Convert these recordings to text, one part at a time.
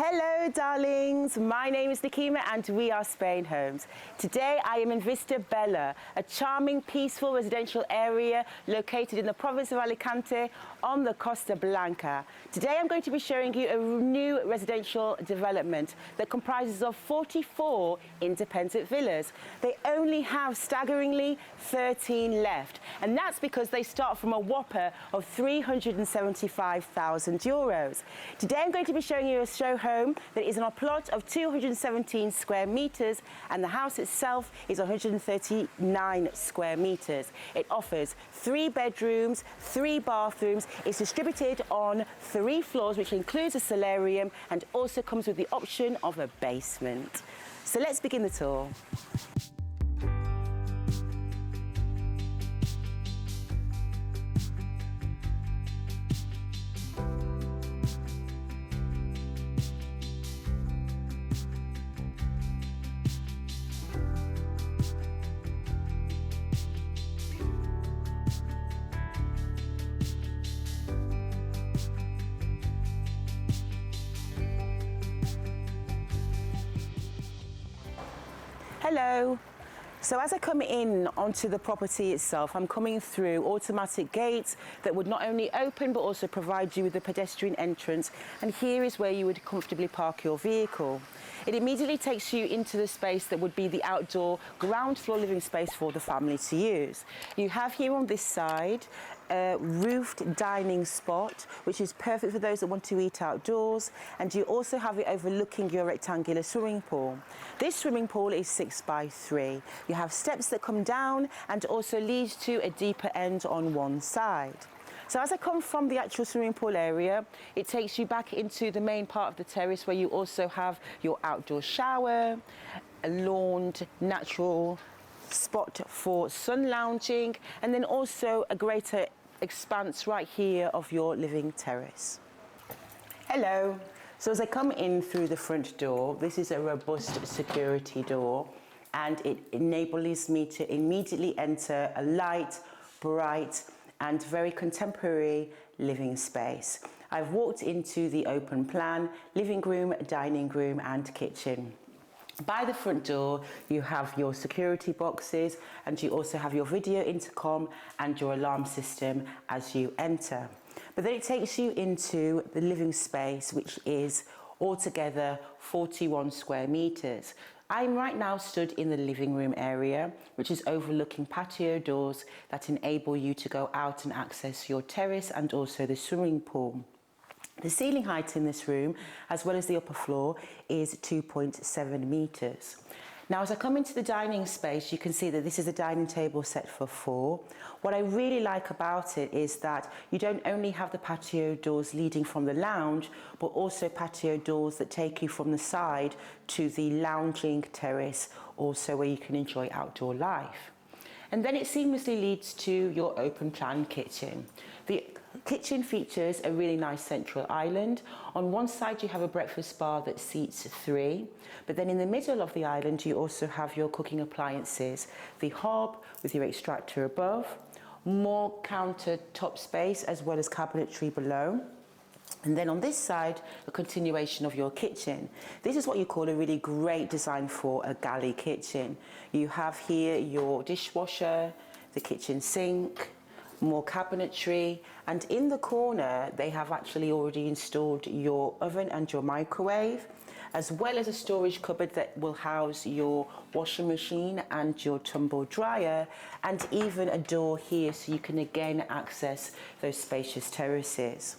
Hello darlings, my name is Nikima and we are Spainhomes. Today I am in VistaBella, a charming, peaceful residential area located in the province of Alicante on the Costa Blanca. Today I'm going to be showing you a new residential development that comprises of 44 independent villas. They only have staggeringly 13 left, and that's because they start from a whopper of €375,000. Today I'm going to be showing you a show home that is on a plot of 217 square meters, and the house itself is 139 square meters. It offers 3 bedrooms, 3 bathrooms. It's distributed on 3 floors, which includes a solarium, and also comes with the option of a basement. So let's begin the tour. Hello. So as I come in onto the property itself, I'm coming through automatic gates that would not only open but also provide you with a pedestrian entrance, and here is where you would comfortably park your vehicle. It immediately takes you into the space that would be the outdoor ground floor living space for the family to use. You have here on this side a roofed dining spot, which is perfect for those that want to eat outdoors, and you also have it overlooking your rectangular swimming pool. This swimming pool is 6 by 3. You have steps that come down and also lead to a deeper end on one side. So as I come from the actual swimming pool area, it takes you back into the main part of the terrace, where you also have your outdoor shower, a lawned natural spot for sun lounging, and then also a greater expanse right here of your living terrace. Hello. So as I come in through the front door, this is a robust security door, and it enables me to immediately enter a light, bright, and very contemporary living space. I've walked into the open plan living room, dining room, and kitchen. By the front door, you have your security boxes, and you also have your video intercom and your alarm system as you enter. But then it takes you into the living space, which is altogether 41 square meters. I'm right now stood in the living room area, which is overlooking patio doors that enable you to go out and access your terrace and also the swimming pool. The ceiling height in this room, as well as the upper floor, is 2.7 meters. Now, as I come into the dining space, you can see that this is a dining table set for 4. What I really like about it is that you don't only have the patio doors leading from the lounge, but also patio doors that take you from the side to the lounging terrace, also where you can enjoy outdoor life. And then it seamlessly leads to your open plan kitchen. The kitchen features a really nice central island. On one side you have a breakfast bar that seats 3, but then in the middle of the island you also have your cooking appliances, the hob with your extractor above, more countertop space as well as cabinetry below. And then on this side, a continuation of your kitchen. This is what you call a really great design for a galley kitchen. You have here your dishwasher, the kitchen sink, more cabinetry, and in the corner they have actually already installed your oven and your microwave, as well as a storage cupboard that will house your washing machine and your tumble dryer, and even a door here so you can again access those spacious terraces.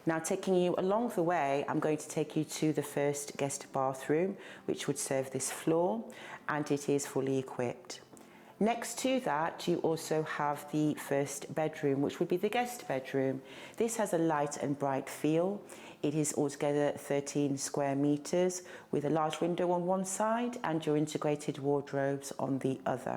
Now, taking you along the way, I'm going to take you to the first guest bathroom, which would serve this floor, and it is fully equipped. Next to that, you also have the first bedroom, which would be the guest bedroom. This has a light and bright feel. It is altogether 13 square meters with a large window on one side and your integrated wardrobes on the other.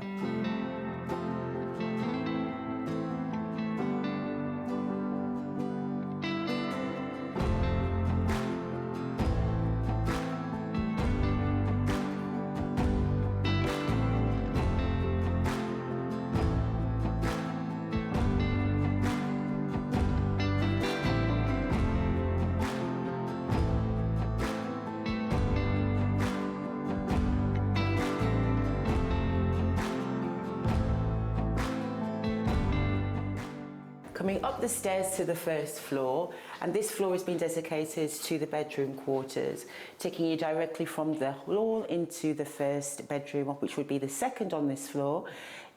Coming up the stairs to the first floor, and this floor has been dedicated to the bedroom quarters, taking you directly from the hall into the first bedroom, which would be the second on this floor.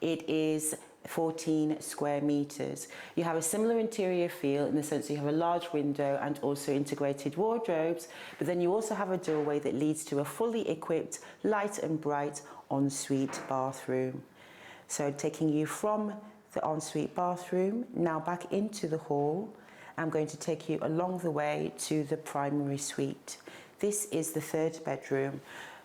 It is 14 square meters. You have a similar interior feel in the sense that you have a large window and also integrated wardrobes, but then you also have a doorway that leads to a fully equipped light and bright ensuite bathroom. So taking you from the ensuite bathroom now back into the hall, I'm going to take you along the way to the primary suite. This is the third bedroom.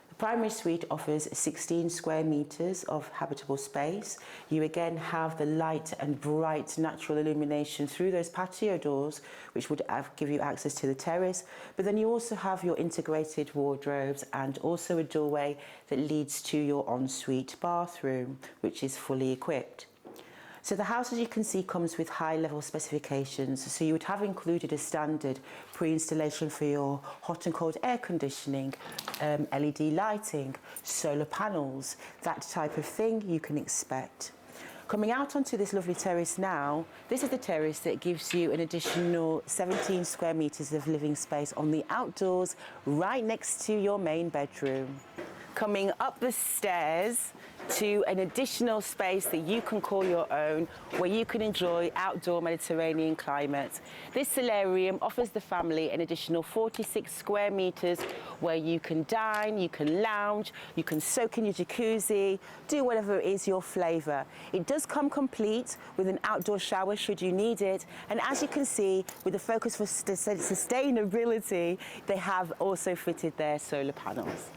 The primary suite offers 16 square meters of habitable space. You again have the light and bright natural illumination through those patio doors, which would give you access to the terrace. But then you also have your integrated wardrobes and also a doorway that leads to your ensuite bathroom, which is fully equipped. So the house, as you can see, comes with high-level specifications. So you would have included a standard pre-installation for your hot and cold air conditioning, LED lighting, solar panels, that type of thing you can expect. Coming out onto this lovely terrace now, this is the terrace that gives you an additional 17 square meters of living space on the outdoors, right next to your main bedroom. Coming up the stairs to an additional space that you can call your own, where you can enjoy outdoor Mediterranean climate. This solarium offers the family an additional 46 square meters where you can dine, you can lounge, you can soak in your jacuzzi, do whatever is your flavor. It does come complete with an outdoor shower should you need it, and as you can see, with the focus for sustainability, they have also fitted their solar panels.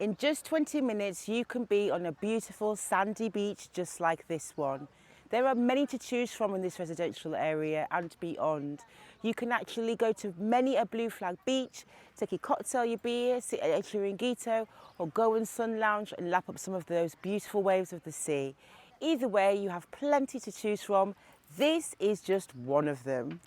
In just 20 minutes, you can be on a beautiful sandy beach just like this one. There are many to choose from in this residential area and beyond. You can actually go to many a blue flag beach, take your cocktail, your beer, sit at a chiringuito, or go and sun lounge and lap up some of those beautiful waves of the sea. Either way, you have plenty to choose from. This is just one of them.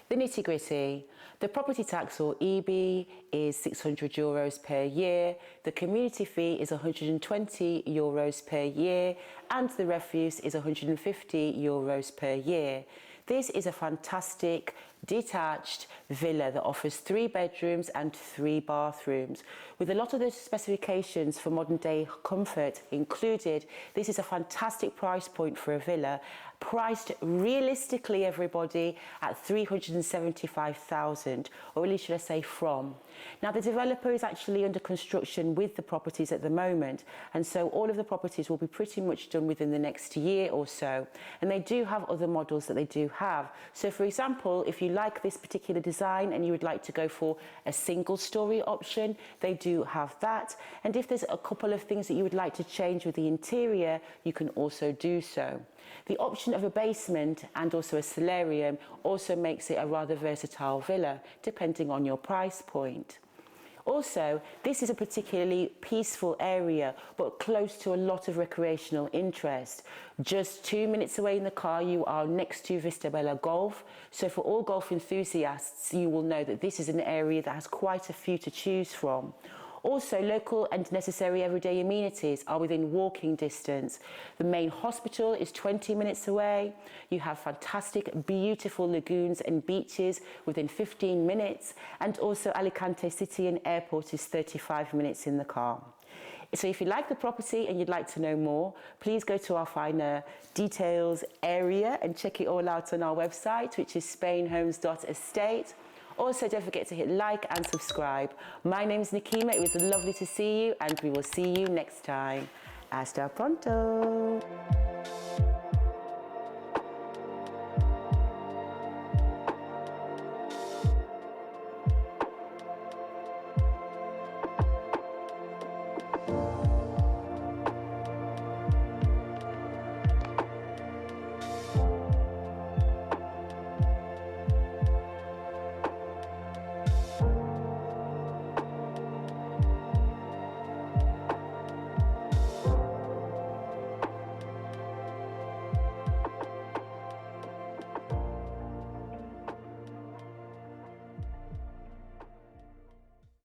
The nitty-gritty. The property tax, or EB, is €600 per year. The community fee is €120 per year, and the refuse is €150 per year. This is a fantastic detached villa that offers 3 bedrooms and 3 bathrooms. With a lot of the specifications for modern day comfort included, this is a fantastic price point for a villa, priced realistically, everybody, at $375,000, or at least should I say from. Now the developer is actually under construction with the properties at the moment, and so all of the properties will be pretty much done within the next year or so, and they do have other models that they do have. So for example, if you like this particular design and you would like to go for a single story option, they do have that, and if there's a couple of things that you would like to change with the interior, you can also do so. The option of a basement and also a solarium also makes it a rather versatile villa, depending on your price point. Also, this is a particularly peaceful area, but close to a lot of recreational interest. Just 2 minutes away in the car, you are next to VistaBella Golf. So for all golf enthusiasts, you will know that this is an area that has quite a few to choose from. Also, local and necessary everyday amenities are within walking distance. The main hospital is 20 minutes away. You have fantastic, beautiful lagoons and beaches within 15 minutes. And also Alicante City and Airport is 35 minutes in the car. So if you like the property and you'd like to know more, please go to our finer details area and check it all out on our website, which is spainhomes.estate. Also, don't forget to hit like and subscribe. My name is Nikima. It was lovely to see you, and we will see you next time. Hasta pronto.